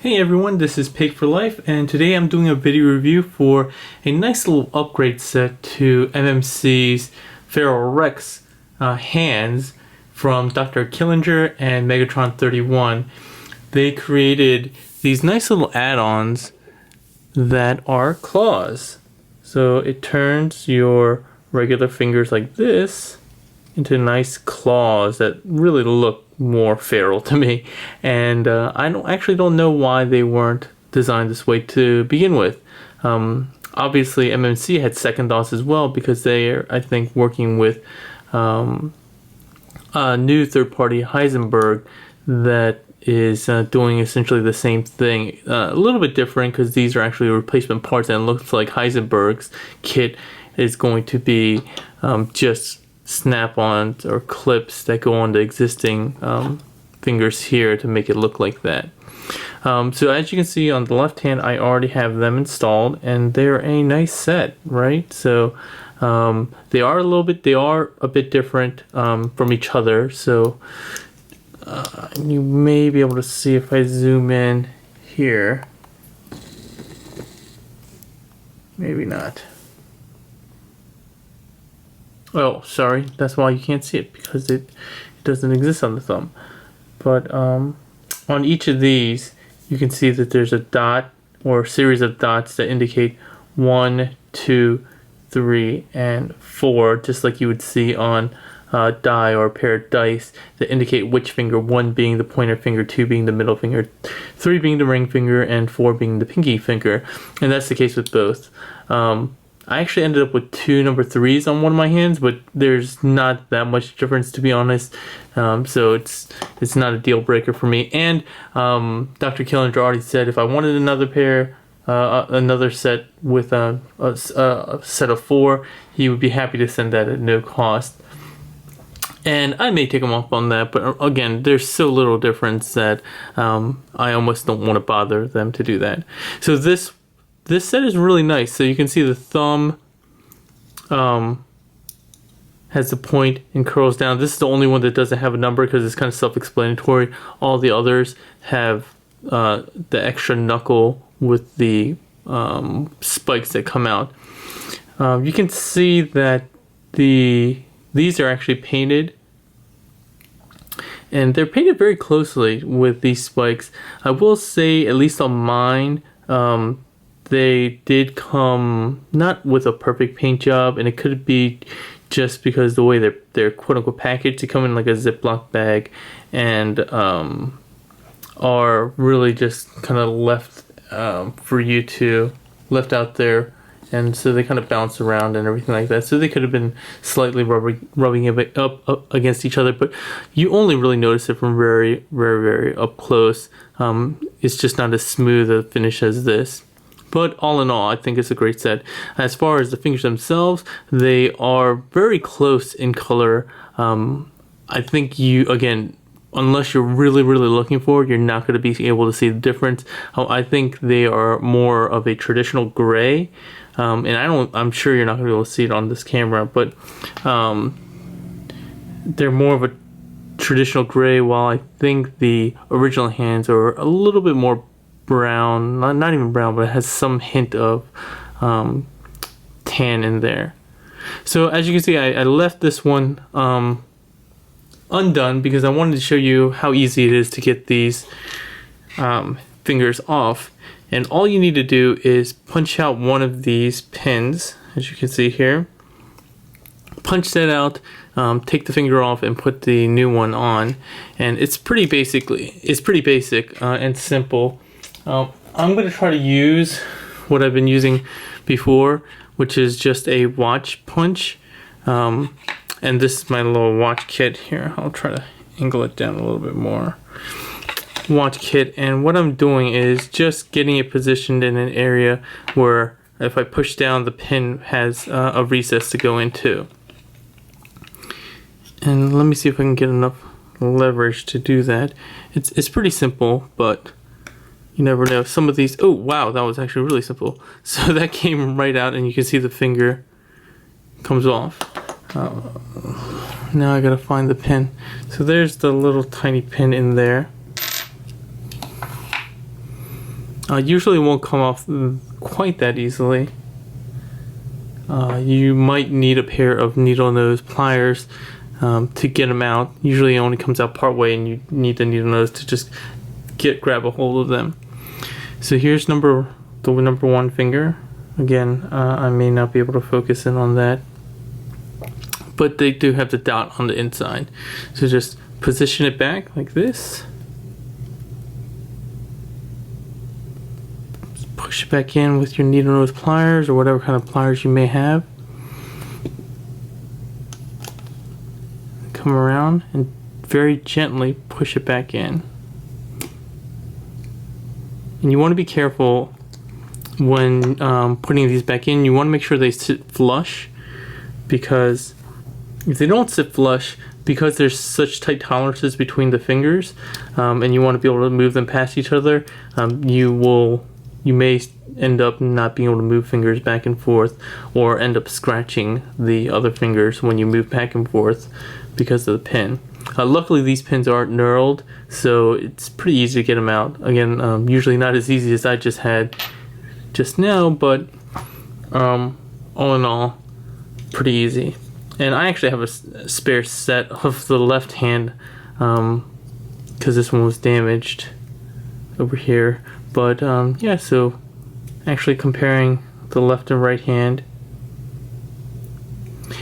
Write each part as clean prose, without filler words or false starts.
Hey everyone, this is Pig for Life, and today I'm doing a video review for a nice little upgrade set to MMC's Feral Rex hands from Dr. Killinger and Megatron31. They created these nice little add-ons that are claws. So it turns your regular fingers like this into nice claws that really look more feral to me, and I don't know why they weren't designed this way to begin with. Obviously MMC had second thoughts as well, because they are, I think, working with a new third-party Heisenberg that is doing essentially the same thing, a little bit different because these are actually replacement parts, and it looks like Heisenberg's kit is going to be just snap-ons or clips that go on the existing fingers here to make it look like that. So as you can see on the left hand, I already have them installed, and they're a nice set, right? So they are a bit different from each other. So you may be able to see if I zoom in here. Maybe not. Oh, sorry, that's why you can't see it, because it doesn't exist on the thumb. But on each of these, you can see that there's a dot or series of dots that indicate 1, 2, 3, and 4, just like you would see on a die or a pair of dice that indicate which finger, 1 being the pointer finger, 2 being the middle finger, 3 being the ring finger, and 4 being the pinky finger. And that's the case with both. I actually ended up with 2 number 3s on one of my hands, but there's not that much difference, to be honest. So it's not a deal breaker for me. And Dr. Killinger already said if I wanted another pair, another set with a set of 4, he would be happy to send that at no cost. And I may take him up on that, but again, there's so little difference that I almost don't want to bother them to do that. So this set is really nice. So you can see the thumb has the point and curls down. This is the only one that doesn't have a number because it's kind of self-explanatory. All the others have the extra knuckle with the spikes that come out. You can see that these are actually painted, and they're painted very closely with these spikes. I will say, at least on mine, they did come not with a perfect paint job, and it could be just because the way they're quote-unquote packaged. They come in like a Ziploc bag and are really just kind of left left out there, and so they kind of bounce around and everything like that. So they could have been slightly rubbing it up against each other, but you only really notice it from very, very, very up close. It's just not as smooth a finish as this. But all in all, I think it's a great set. As far as the fingers themselves, they are very close in color. I think again, unless you're really, really looking for it, you're not going to be able to see the difference. I think they are more of a traditional gray. And I'm sure you're not going to be able to see it on this camera, but they're more of a traditional gray, while I think the original hands are a little bit more brown, not even brown, but it has some hint of tan in there. So as you can see, I left this one undone because I wanted to show you how easy it is to get these fingers off. And all you need to do is punch out one of these pins, as you can see here. Punch that out, take the finger off, and put the new one on. And it's pretty basic and simple. I'm going to try to use what I've been using before, which is just a watch punch. And this is my little watch kit here. I'll try to angle it down a little bit more. Watch kit, and what I'm doing is just getting it positioned in an area where if I push down, the pin has a recess to go into. And let me see if I can get enough leverage to do that. It's pretty simple, but you never know. Some of these, oh wow, that was actually really simple. So that came right out, and you can see the finger comes off. Now I gotta find the pin. So there's the little tiny pin in there. Usually won't come off quite that easily. You might need a pair of needle nose pliers to get them out. Usually it only comes out part way, and you need the needle nose to just grab a hold of them. So here's the number one finger. Again, I may not be able to focus in on that, but they do have the dot on the inside. So just position it back like this. Just push it back in with your needle nose pliers or whatever kind of pliers you may have. Come around and very gently push it back in. And you want to be careful when putting these back in. You want to make sure they sit flush, because if they don't sit flush, because there's such tight tolerances between the fingers, and you want to be able to move them past each other, you may end up not being able to move fingers back and forth, or end up scratching the other fingers when you move back and forth because of the pin. Luckily these pins aren't knurled, so it's pretty easy to get them out. Again, usually not as easy as I just had just now, but all in all, pretty easy. And I actually have a spare set of the left hand, because this one was damaged over here. But yeah, so actually comparing the left and right hand,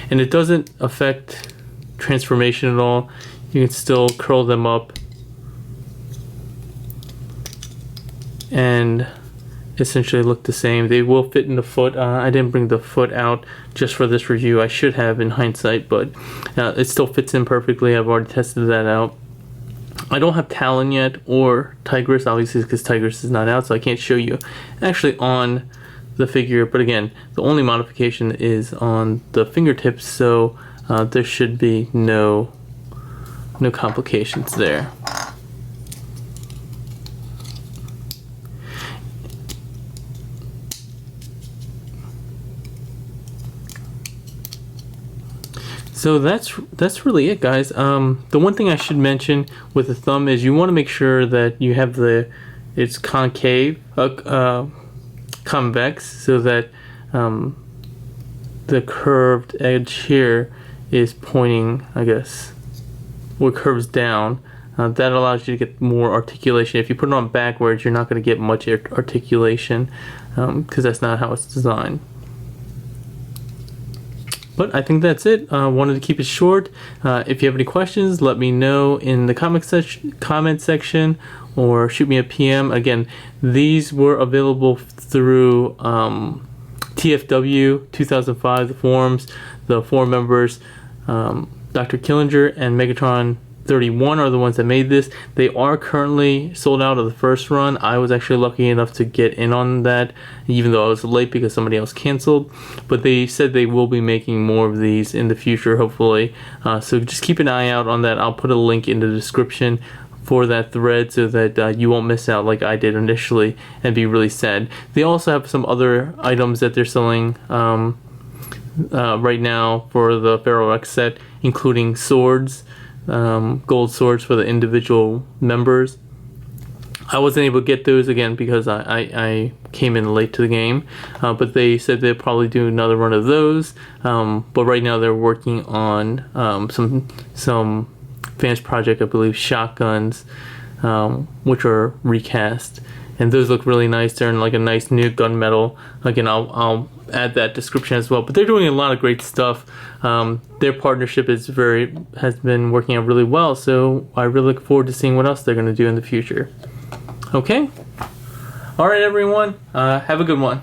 and it doesn't affect transformation at all. You can still curl them up and essentially look the same. They will fit in the foot. I didn't bring the foot out just for this review. I should have in hindsight, but it still fits in perfectly. I've already tested that out. I don't have Talon yet, or Tigress, obviously, because Tigress is not out, so I can't show you actually on the figure. But again, the only modification is on the fingertips, so there should be no complications there. So that's really it, guys. The one thing I should mention with the thumb is you want to make sure that you have it's concave, convex, so that the curved edge here is pointing, I guess, or curves down. That allows you to get more articulation. If you put it on backwards, you're not going to get much articulation, because that's not how it's designed. But I think that's it. Wanted to keep it short. If you have any questions, let me know in the comment section, or shoot me a PM. Again, these were available through TFW 2005, the forums. The forum members, Dr. Killinger and Megatron31 are the ones that made this. They are currently sold out of the first run. I was actually lucky enough to get in on that, even though I was late because somebody else canceled. But they said they will be making more of these in the future, hopefully. So just keep an eye out on that. I'll put a link in the description for that thread so that you won't miss out like I did initially and be really sad. They also have some other items that they're selling right now for the Feral Rex set, including swords, gold swords for the individual members. I wasn't able to get those again because I came in late to the game, but they said they'll probably do another run of those. But right now they're working on some fans project, I believe, shotguns, which are recast, and those look really nice. They're in like a nice new gunmetal. Again, I'll add that description as well. But they're doing a lot of great stuff. Their partnership has been working out really well, so I really look forward to seeing what else they're going to do in the future. Okay, all right, everyone, have a good one.